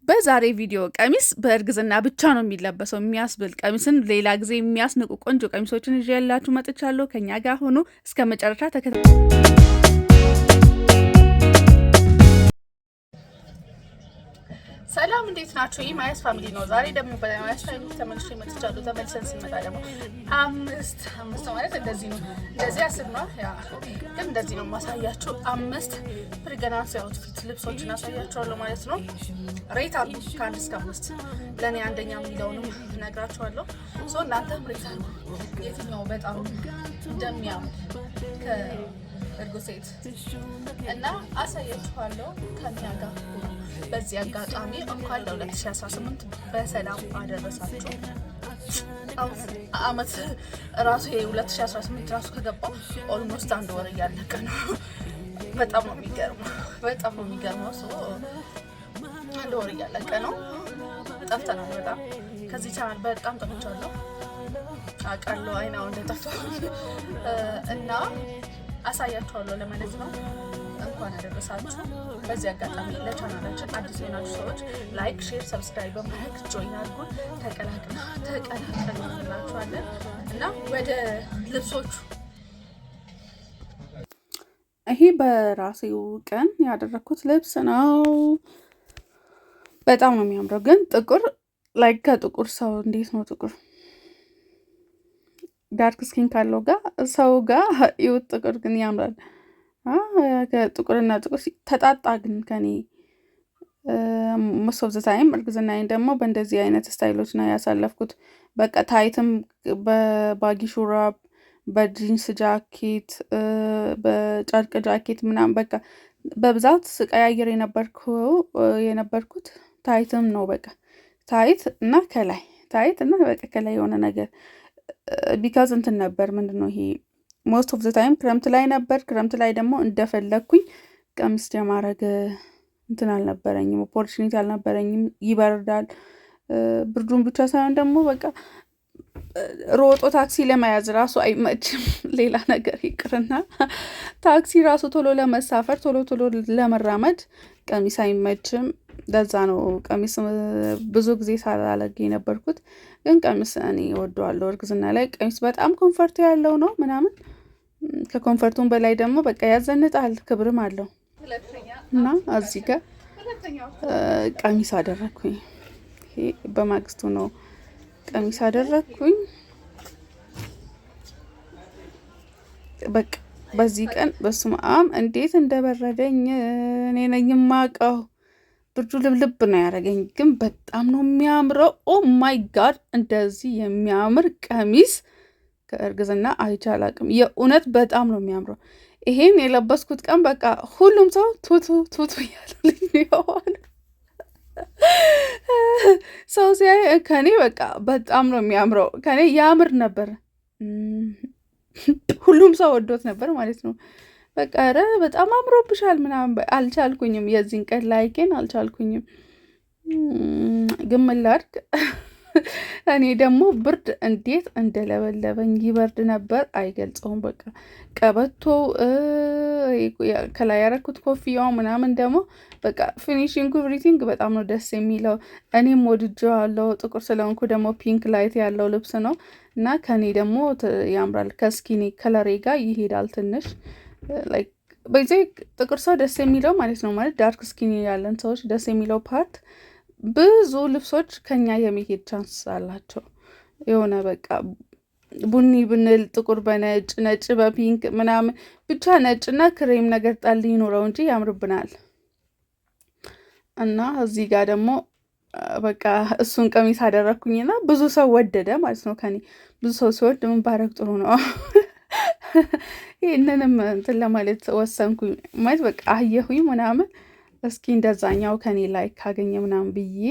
በዛሬ ቪዲዮ ቀሚስ በእርግዝና ብቻ ነው የሚለበሰው የሚያስብል ቀሚስን ሌላ ጊዜ የሚያስንቁ ቆንጆ ቀሚሶችን ይዤላችሁ መጥቻለሁ። ከኛ ጋር ሆኖ እስከ መጨረሻ ሰላም እንዴት ናችሁ? ይህ ማያስ ፋሚሊ ነው። ዛሬ ደግሞ በማያስ ፋሚሊ ተመልሼ መጥቻለሁ። ተመልሰን ስንመጣ ደግሞ አምስት ማለት እንደዚህ ነው። እንደዚህ አስብ ነው ያ ግን እንደዚህ ነው ማሳያችሁ። አምስት ፕሪገናንስ አውትፊት ልብሶችን አሳያችኋለሁ ማለት ነው። ሬት አሉ ከ1 እስከ 5። ለእኔ አንደኛ የሚለውንም እነግራችኋለሁ። ሶ እናንተም ሬት አሉ የትኛው በጣም እንደሚያምር ከእርጉ ሴት እና አሳያችኋለሁ ከኛ ጋር። በዚህ አጋጣሚ እንኳን ለ2018 በሰላም አደረሳችሁ። አመት ራሱ 2018 ራሱ ከገባ ኦልሞስት 1 ወር እያለቀ ነው። በጣም ነው የሚገርመው። ሰው 1 ወር እያለቀ ነው። ጠፍተናል በጣም ከዚህ ቻናል በጣም ጠፍቻለሁ አውቃለሁ። አይናው እንደጠፋሁ እና አሳያችኋለሁ ለማለት ነው። እንኳን አደረሳችሁ። በዚህ አጋጣሚ ለቻናላችን አዲስ የሆናችሁ ሰዎች ላይክ፣ ሼር፣ ሰብስክራይብ በማድረግ ጆይን አድርጉን። ተቀላቅላችኋለን እና ወደ ልብሶቹ። ይሄ በራሴው ቀን ያደረኩት ልብስ ነው። በጣም ነው የሚያምረው። ግን ጥቁር ላይክ ከጥቁር ሰው እንዴት ነው ጥቁር ዳርክ ስኪን ካለው ጋር ሰው ጋር ይውት ጥቁር ግን ያምራል። ከጥቁርና ጥቁር ተጣጣ። ግን ከኔ ሞስት ኦፍ ዘ ታይም እርግዝናዬን ደግሞ በእንደዚህ አይነት ስታይሎች ነው ያሳለፍኩት። በቃ ታይትም በባጊ ሹራብ፣ በጂንስ ጃኬት፣ በጨርቅ ጃኬት ምናምን በቃ በብዛት ስቀያየር የነበርኩት ታይትም ነው። በቃ ታይት እና ከላይ ታይት እና በቃ ከላይ የሆነ ነገር ቢካዝ እንትን ነበር ምንድን ነው ይሄ ሞስት ኦፍ ዘ ታይም ክረምት ላይ ነበር። ክረምት ላይ ደግሞ እንደፈለግኩኝ ቀሚስ የማድረግ እንትን አልነበረኝም፣ ኦፖርቹኒቲ አልነበረኝም። ይበርዳል። ብርዱን ብቻ ሳይሆን ደግሞ በቃ ሮጦ ታክሲ ለመያዝ ራሱ አይመችም። ሌላ ነገር ይቅርና ታክሲ ራሱ ቶሎ ለመሳፈር ቶሎ ለመራመድ ቀሚስ አይመችም። ለዛ ነው ቀሚስ ብዙ ጊዜ ሳላለግ የነበርኩት። ግን ቀሚስ እኔ እወደዋለሁ። እርግዝና ላይ ቀሚስ በጣም ኮንፈርት ያለው ነው ምናምን። ከኮንፈርቱን በላይ ደግሞ በቃ ያዘንጣል፣ ክብርም አለው እና እዚህ ጋር ቀሚስ አደረግኩኝ። ይሄ በማግስቱ ነው ቀሚስ አደረግኩኝ። በቃ በዚህ ቀን በስመ አብ እንዴት እንደበረደኝ እኔ ነኝ የማውቀው። ብርዱ ልብልብ ነው ያደረገኝ፣ ግን በጣም ነው የሚያምረው። ኦ ማይ ጋድ! እንደዚህ የሚያምር ቀሚስ ከእርግዝና አይቼ አላውቅም። የእውነት በጣም ነው የሚያምረው። ይሄን የለበስኩት ቀን በቃ ሁሉም ሰው ቱቱ እያሉልኝ ይዋዋል። ሰው ሲያይ ከኔ በቃ በጣም ነው የሚያምረው። ከኔ ያምር ነበር። ሁሉም ሰው ወዶት ነበር ማለት ነው። በቃ ኧረ በጣም አምሮብሻል ምናምን አልቻልኩኝም። የዚህን ቀን ላይኬን አልቻልኩኝም። ግን ምን ላድርግ እኔ ደግሞ ብርድ እንዴት እንደለበለበኝ ይበርድ ነበር አይገልጸውም። በቃ ቀበቶ ከላይ ያረኩት ኮፍያው ምናምን ደግሞ በቃ ፊኒሽንግ ኤቭሪቲንግ በጣም ነው ደስ የሚለው። እኔም ወድጄዋለሁ። ጥቁር ስለሆንኩ ደግሞ ፒንክ ላይት ያለው ልብስ ነው እና ከኔ ደግሞ ያምራል። ከስኪኒ ከለሬ ጋር ይሄዳል ትንሽ በዚህ ጥቁር ሰው ደስ የሚለው ማለት ነው። ማለት ዳርክ ስኪኒ ያለን ሰዎች ደስ የሚለው ፓርት ብዙ ልብሶች ከኛ የሚሄድ ቻንስ አላቸው። የሆነ በቃ ቡኒ ብንል ጥቁር በነጭ ነጭ በፒንክ ምናምን ብቻ ነጭና ክሬም ነገር ጣል ይኖረው እንጂ ያምርብናል። እና እዚህ ጋር ደግሞ በቃ እሱን ቀሚስ አደረግኩኝና ብዙ ሰው ወደደ ማለት ነው። ከኔ ብዙ ሰው ሲወድ ምን ባረግ ጥሩ ነው። ይህንንም እንትን ለማለት ወሰንኩኝ። ማለት በቃ አየሁኝ ምናምን እስኪ እንደዛኛው ከኔ ላይ ካገኘ ምናምን ብዬ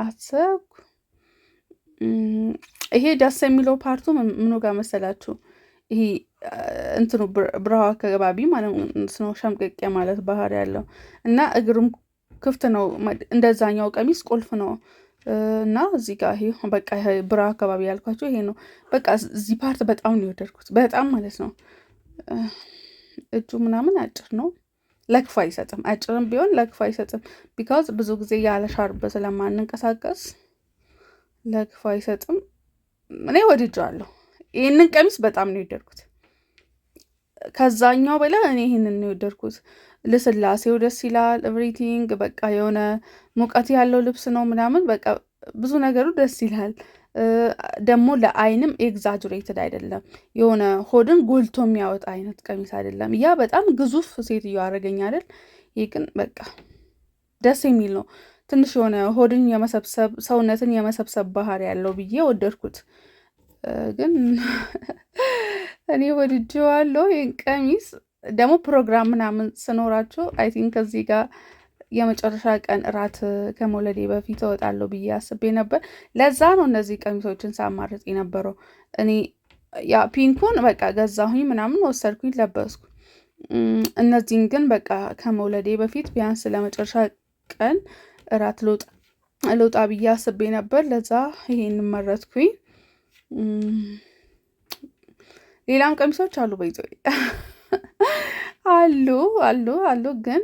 አሰብኩ። ይሄ ደስ የሚለው ፓርቱ ምኑ ጋር መሰላችሁ? ይሄ እንትኑ ብራዋ አካባቢ ማለት ነው። ሸምቀቄ ማለት ባህር ያለው እና እግሩም ክፍት ነው። እንደዛኛው ቀሚስ ቁልፍ ነው እና እዚህ ጋር ይሄ በቃ ብራ አካባቢ ያልኳቸው ይሄ ነው። በቃ እዚህ ፓርት በጣም ነው የወደድኩት፣ በጣም ማለት ነው። እጁ ምናምን አጭር ነው። ለክፉ አይሰጥም። አጭርም ቢሆን ለክፉ አይሰጥም። ቢካዝ ብዙ ጊዜ ያለ ሻርብ ስለማንንቀሳቀስ ለክፉ አይሰጥም። እኔ ወድጄዋለሁ። ይህንን ቀሚስ በጣም ነው የወደድኩት። ከዛኛው በላይ እኔ ይህንን ነው የወደድኩት። ልስላሴው ደስ ይላል። ኤቭሪቲንግ በቃ የሆነ ሙቀት ያለው ልብስ ነው ምናምን በቃ ብዙ ነገሩ ደስ ይላል። ደግሞ ለአይንም ኤግዛጅሬትድ አይደለም። የሆነ ሆድን ጎልቶ የሚያወጣ አይነት ቀሚስ አይደለም። ያ በጣም ግዙፍ ሴትዮ አደረገኝ አይደል? ይህ ግን በቃ ደስ የሚል ነው። ትንሽ የሆነ ሆድን የመሰብሰብ ሰውነትን የመሰብሰብ ባህሪ ያለው ብዬ ወደድኩት። ግን እኔ ወድጄዋለሁ። ይህን ቀሚስ ደግሞ ፕሮግራም ምናምን ስኖራቸው አይ ቲንክ ከዚህ ጋር የመጨረሻ ቀን እራት ከመውለዴ በፊት እወጣለሁ ብዬ አስቤ ነበር። ለዛ ነው እነዚህ ቀሚሶችን ሳማርጥ የነበረው። እኔ ያ ፒንኩን በቃ ገዛሁኝ ምናምን ወሰድኩኝ ለበስኩ። እነዚህን ግን በቃ ከመውለዴ በፊት ቢያንስ ለመጨረሻ ቀን እራት ልውጣ ብዬ አስቤ ነበር። ለዛ ይሄን መረጥኩኝ። ሌላም ቀሚሶች አሉ በይዞ አሉ ግን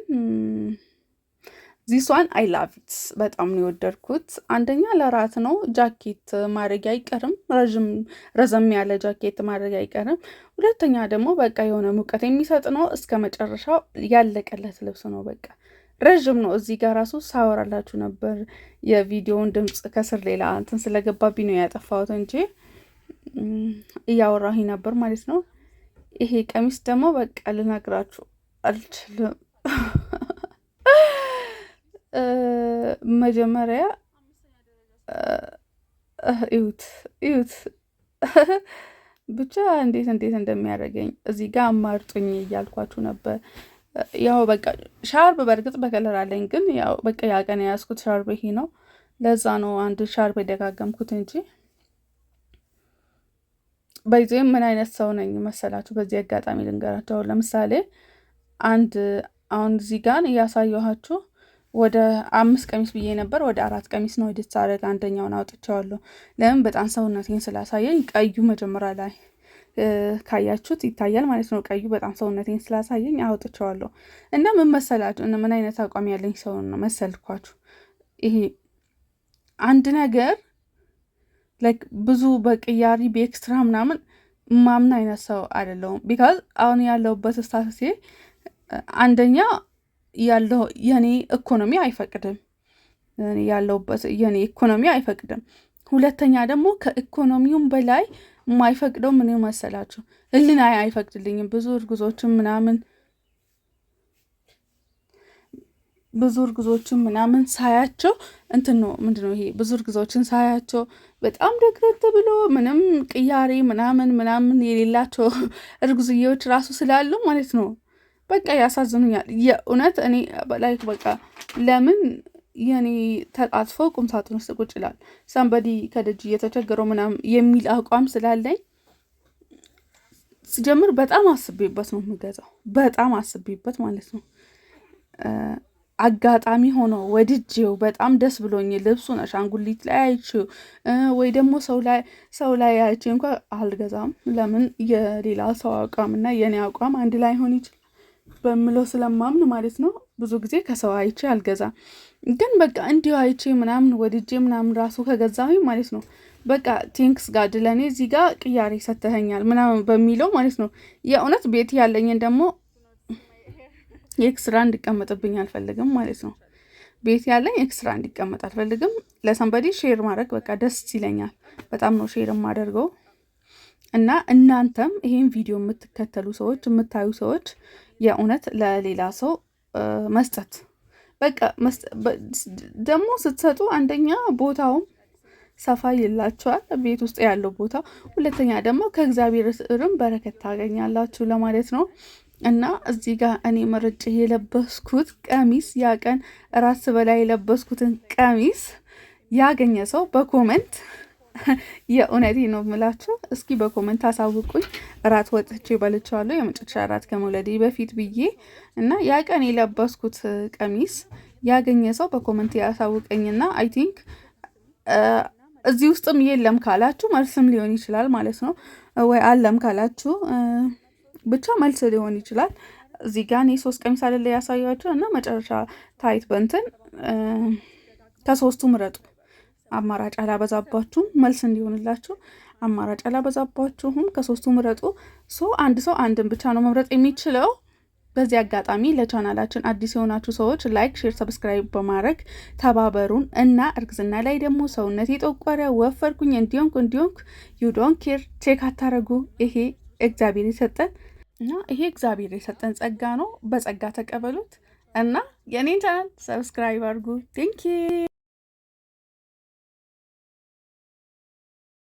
ዚሷን አይ ላቭ ኢት በጣም ነው የወደድኩት። አንደኛ ለራት ነው፣ ጃኬት ማድረግ አይቀርም፣ ረዘም ያለ ጃኬት ማድረግ አይቀርም። ሁለተኛ ደግሞ በቃ የሆነ ሙቀት የሚሰጥ ነው። እስከ መጨረሻው ያለቀለት ልብስ ነው። በቃ ረዥም ነው። እዚህ ጋር ራሱ ሳወራላችሁ ነበር የቪዲዮውን ድምፅ ከስር ሌላ እንትን ስለገባብኝ ነው ያጠፋሁት እንጂ እያወራሁኝ ነበር ማለት ነው። ይሄ ቀሚስ ደግሞ በቃ ልነግራችሁ አልችልም። መጀመሪያ እዩት ብቻ እንዴት እንደሚያደርገኝ እዚህ ጋር አማርጡኝ እያልኳችሁ ነበር። ያው በቃ ሻርብ በእርግጥ በከለር አለኝ፣ ግን ያው በቃ ያቀን የያዝኩት ሻርብ ይሄ ነው። ለዛ ነው አንድ ሻርብ የደጋገምኩት እንጂ በዚህም ምን አይነት ሰው ነኝ መሰላችሁ? በዚህ አጋጣሚ ልንገራቸው። ለምሳሌ አሁን እዚህ ጋር እያሳየኋችሁ ወደ 5 ቀሚስ ብዬ ነበር፣ ወደ 4 ቀሚስ ነው ኤዲት ሳደርግ አንደኛውን አውጥቼዋለሁ። ለምን? በጣም ሰውነቴን ስላሳየኝ። ቀዩ መጀመሪያ ላይ ካያችሁት ይታያል ማለት ነው። ቀዩ በጣም ሰውነቴን ስላሳየኝ አውጥቼዋለሁ። እና ምን መሰላችሁ? ምን አይነት አቋም ያለኝ ሰው ነው መሰልኳችሁ? ይሄ አንድ ነገር ላይክ ብዙ በቅያሪ በኤክስትራ ምናምን ማምን አይነት ሰው አይደለሁም። ቢካዝ አሁን ያለሁበት ስታተሴ አንደኛ ያለው የኔ ኢኮኖሚ አይፈቅድም። ያለሁበት የኔ ኢኮኖሚ አይፈቅድም። ሁለተኛ ደግሞ ከኢኮኖሚውም በላይ የማይፈቅደው ምን መሰላችሁ? ህሊና አይፈቅድልኝም። ብዙ እርጉዞችን ምናምን ሳያቸው እንትን ነው ምንድነው ይሄ ብዙ እርጉዞችን ሳያቸው በጣም ደግረት ብሎ ምንም ቅያሬ ምናምን የሌላቸው እርጉዝዬዎች ራሱ ስላሉ ማለት ነው በቃ ያሳዝኑኛል። የእውነት እኔ ላይክ በቃ ለምን የኔ ተጣጥፎ ቁምሳጥን ውስጥ ቁጭ ይላል ሳምበዲ ከደጅ እየተቸገረው ምናምን የሚል አቋም ስላለኝ ስጀምር በጣም አስቤበት ነው የምገዛው። በጣም አስቤበት ማለት ነው። አጋጣሚ ሆኖ ወድጄው በጣም ደስ ብሎኝ ልብሱን አሻንጉሊት ላይ አይቼው ወይ ደግሞ ሰው ላይ አይቼ እንኳን አልገዛም። ለምን? የሌላ ሰው አቋም እና የኔ አቋም አንድ ላይ ሆን ይችላል በምለው ስለማምን ማለት ነው። ብዙ ጊዜ ከሰው አይቼ አልገዛም። ግን በቃ እንዲሁ አይቼ ምናምን ወድጄ ምናምን ራሱ ከገዛሁኝ ማለት ነው በቃ ቴንክስ ጋድ ለእኔ እዚህ ጋር ቅያሬ ሰተኸኛል ምናምን በሚለው ማለት ነው። የእውነት ቤት ያለኝን ደግሞ ኤክስትራ እንዲቀመጥብኝ አልፈልግም ማለት ነው። ቤት ያለኝ ኤክስትራ እንዲቀመጥ አልፈልግም። ለሰንበዲ ሼር ማድረግ በቃ ደስ ይለኛል። በጣም ነው ሼር የማደርገው። እና እናንተም ይሄን ቪዲዮ የምትከተሉ ሰዎች፣ የምታዩ ሰዎች የእውነት ለሌላ ሰው መስጠት በቃ ደግሞ ስትሰጡ አንደኛ ቦታውም ሰፋ ይላችኋል፣ ቤት ውስጥ ያለው ቦታ። ሁለተኛ ደግሞ ከእግዚአብሔር ስርም በረከት ታገኛላችሁ ለማለት ነው። እና እዚህ ጋር እኔ መርጬ የለበስኩት ቀሚስ ያ ቀን ራስ በላይ የለበስኩትን ቀሚስ ያገኘ ሰው በኮመንት የእውነቴ ነው የምላችሁ፣ እስኪ በኮመንት አሳውቁኝ። እራት ወጥቼ በልቼዋለሁ የመጨረሻ እራት ከመውለዴ በፊት ብዬ እና ያ ቀን የለበስኩት ቀሚስ ያገኘ ሰው በኮመንት ያሳውቀኝና አይ ቲንክ እዚህ ውስጥም የለም ካላችሁ መልስም ሊሆን ይችላል ማለት ነው። ወይ አለም ካላችሁ ብቻ መልስ ሊሆን ይችላል። እዚህ ጋር እኔ 3 ቀሚስ አይደለ ያሳያችሁ እና መጨረሻ ታይት በእንትን ከሶስቱ ምረጡ። አማራጭ አላበዛባችሁም፣ መልስ እንዲሆንላችሁ አማራጭ አላበዛባችሁም። ከሶስቱ ምረጡ። አንድ ሰው አንድን ብቻ ነው መምረጥ የሚችለው። በዚህ አጋጣሚ ለቻናላችን አዲስ የሆናችሁ ሰዎች ላይክ፣ ሼር፣ ሰብስክራይብ በማድረግ ተባበሩን እና እርግዝና ላይ ደግሞ ሰውነት የጠቆረ ወፈርኩኝ እንዲሆንኩ ዩ ዶንት ኬር ቼክ አታረጉ። ይሄ እግዚአብሔር የሰጠን እና ይሄ እግዚአብሔር የሰጠን ጸጋ ነው። በጸጋ ተቀበሉት እና የኔን ቻናል ሰብስክራይብ አድርጉ። ቴንኪው